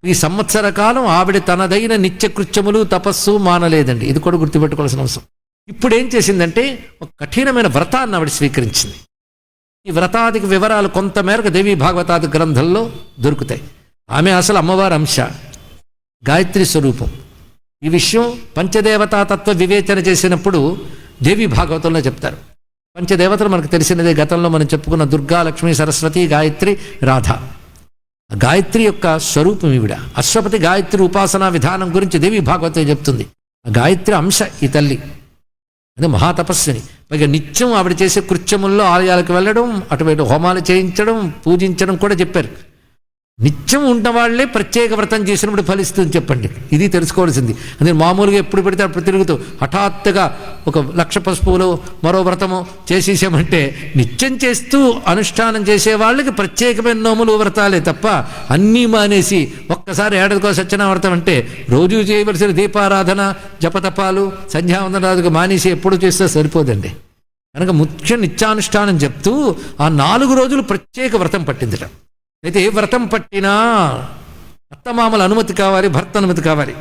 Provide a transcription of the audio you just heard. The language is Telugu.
ఈ సంవత్సర కాలం ఆవిడ తనదైన నిత్యకృత్యములు తపస్సు మానలేదండి. ఇది కూడా గుర్తుపెట్టుకోవాల్సిన అవసరం. ఇప్పుడు ఏం చేసిందంటే ఒక కఠినమైన వ్రతాన్ని ఆవిడ స్వీకరించింది. ఈ వ్రతాదికి వివరాలు కొంతమేరకు దేవీ భాగవతాది గ్రంథంలో దొరుకుతాయి. ఆమె అసలు అమ్మవారి అంశ, గాయత్రి స్వరూపం. ఈ విషయం పంచదేవతా తత్వ వివేచన చేసినప్పుడు దేవీ భాగవతంలో చెప్తారు. పంచదేవతలు మనకు తెలిసినదే, గతంలో మనం చెప్పుకున్న దుర్గా, లక్ష్మీ, సరస్వతి, గాయత్రి, రాధ. గాయత్రి యొక్క స్వరూపం ఈవిడ. అశ్వపతి గాయత్రి ఉపాసనా విధానం గురించి దేవీ భాగవతం చెప్తుంది. ఆ గాయత్రి అంశ ఈ తల్లి, అదే మహాతపస్విని. పైగా నిత్యం ఆవిడ చేసే కృత్యముల్లో ఆలయాలకు వెళ్ళడం, అటువంటి హోమాలు చేయించడం, పూజించడం కూడా చెప్పారు. నిత్యం ఉన్న వాళ్ళే ప్రత్యేక వ్రతం చేసినప్పుడు ఫలిస్తుంది చెప్పండి. ఇది తెలుసుకోవాల్సింది. అందుకే మామూలుగా ఎప్పుడు పెడితే అప్పుడు తిరుగుతూ హఠాత్తుగా ఒక 1,00,000 పసుపులో మరో వ్రతము చేసేసామంటే, నిత్యం చేస్తూ అనుష్ఠానం చేసే వాళ్ళకి ప్రత్యేకమైన నోములు వ్రతాలే తప్ప అన్నీ మానేసి ఒక్కసారి ఏడాదికో సత్యనారాయణ వ్రతం అంటే రోజు చేయవలసిన దీపారాధన, జపతపాలు, సంధ్యావందనాదుకు మానేసి ఎప్పుడు చేస్తే సరిపోదండి. కనుక ముఖ్య నిత్యానుష్ఠానం చెప్తూ ఆ 4 రోజులు ప్రత్యేక వ్రతం పట్టిందిట. అయితే ఏ వ్రతం పట్టినా అత్తమామల అనుమతి కావాలి, భర్త అనుమతి కావాలి.